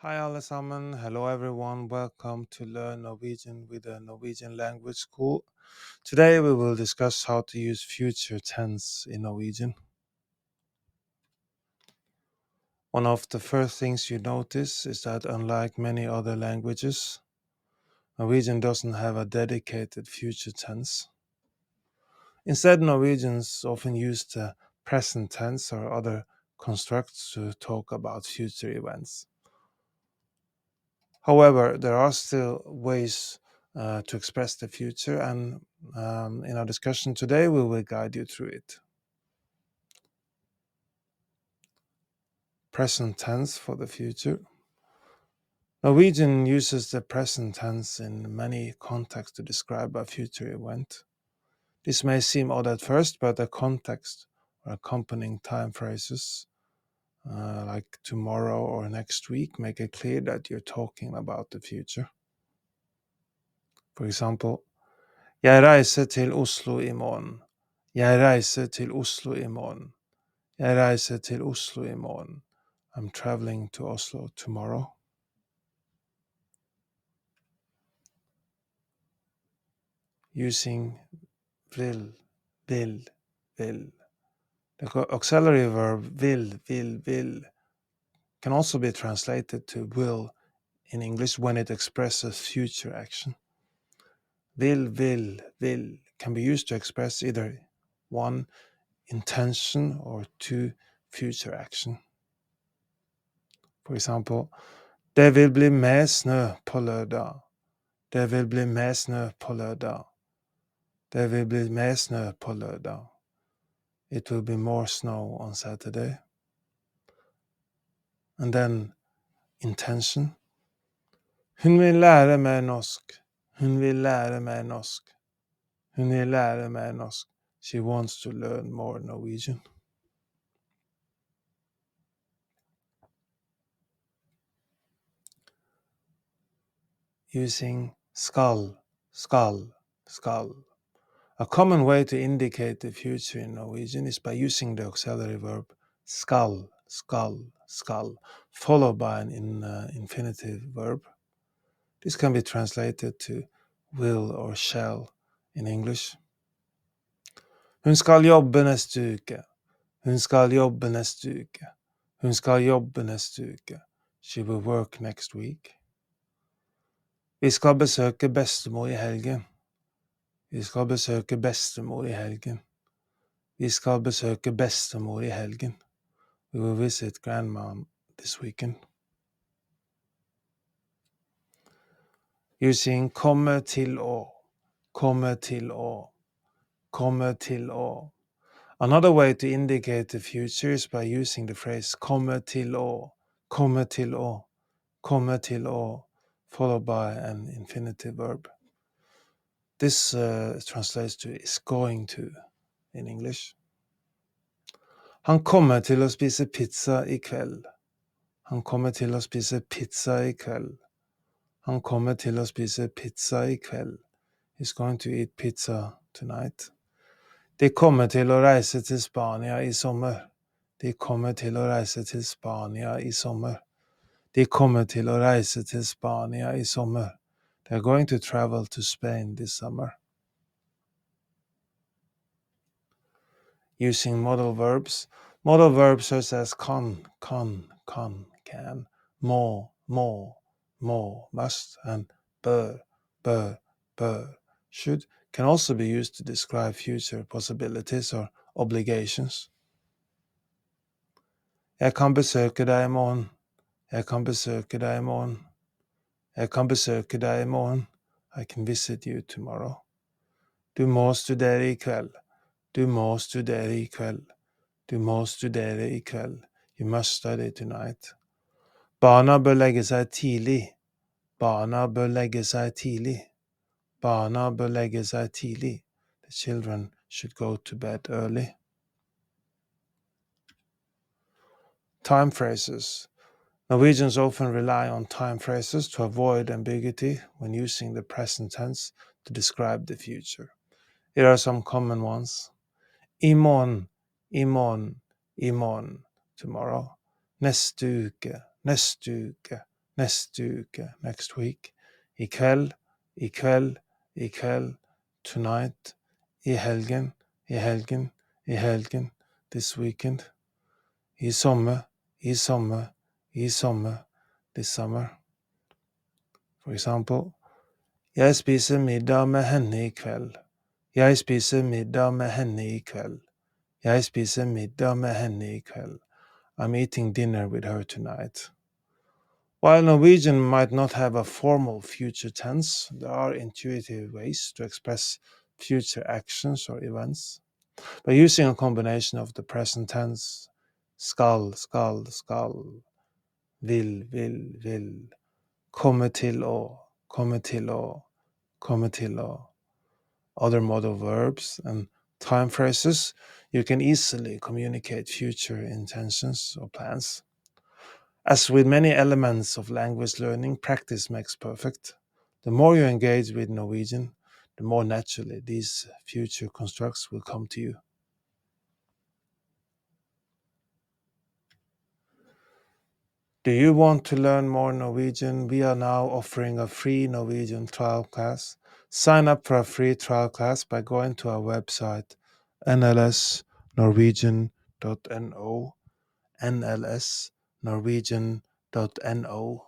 Hi alle sammen, hello everyone, welcome to Learn Norwegian with the Norwegian Language School. Today we will discuss how to use future tense in Norwegian. One of the first things you notice is that unlike many other languages, Norwegian doesn't have a dedicated future tense. Instead, Norwegians often use the present tense or other constructs to talk about future events. However, there are still ways to express the future, and in our discussion today, we will guide you through it. Present tense for the future. Norwegian uses the present tense in many contexts to describe a future event. This may seem odd at first, but the context or accompanying time phrases like tomorrow or next week make it clear that you're talking about the future. For example, Jeg reiser til Oslo i morgen. Jeg reiser til Oslo i morgen. Jeg reiser til Oslo i morgen. I'm traveling to Oslo tomorrow. Using will. The auxiliary verb will can also be translated to will in English when it expresses future action. Will can be used to express either one, intention, or two, future action. For example, det vil bli mer snø på lørdag. Det vil bli mer snø på lørdag. Det vil bli mer snø på lørdag. It will be more snow on Saturday. And then intention. Hun vil lære mer norsk. Hun vil lære mer norsk. Hun vil lære mer norsk. She wants to learn more Norwegian. Using skal. A common way to indicate the future in Norwegian is by using the auxiliary verb skal, followed by an infinitive verb. This can be translated to will or shall in English. Hun skal jobbe neste uke. Hun skal jobbe neste uke. Hun skal jobbe neste uke. She will work next week. Vi skal besøke bestemor i helgen. Vi skal besøke bestemor i helgen. Vi skal besøke bestemor i helgen. We will visit grandmom this weekend. Using komme til å. Another way to indicate the future is by using the phrase komme til å, followed by an infinitive verb. This translates to is going to in English. Han kommer til å spise pizza i kveld. Han kommer til å spise pizza i kveld. Han kommer til å spise pizza i kveld. He's going to eat pizza tonight. De kommer til å reise til Spania i sommer. De kommer til å reise til Spania i sommer. De kommer til å reise til Spania i sommer. They're going to travel to Spain this summer. Using modal verbs. Modal verbs such as can, more, must, and bør, should can also be used to describe future possibilities or obligations. Jeg kan besøke deg i morgen. Jeg kan besøke deg i morgen. Jeg kan besøke deg i morgen. I can visit you tomorrow. Du må studere i kveld. Du må studere i kveld. Du må studere i kveld. You must study tonight. Barna bør legge seg tidlig. Barna bør legge seg tidlig. Barna bør legge seg tidlig. The children should go to bed early. Time phrases. Norwegians often rely on time phrases to avoid ambiguity when using the present tense to describe the future. Here are some common ones. I morgen, tomorrow. Neste uke, neste uke, next week, i kveld, i kveld, i kveld, tonight, i helgen, i helgen, i helgen, this weekend, i sommer, i sommer, i sommer, this summer. For example, jeg spiser middag med henne i kveld. Jeg spiser middag med henne i kveld. Jeg spiser middag med henne i kveld. I'm eating dinner with her tonight. While Norwegian might not have a formal future tense, there are intuitive ways to express future actions or events. By using a combination of the present tense, skal, vil, komme til å, komme til å, komme til å, other modal verbs and time phrases, you can easily communicate future intentions or plans. As with many elements of language learning, practice makes perfect. The more you engage with Norwegian, the more naturally these future constructs will come to you. Do you want to learn more Norwegian? We are now offering a free Norwegian trial class. Sign up for a free trial class by going to our website nlsnorwegian.no, nlsnorwegian.no.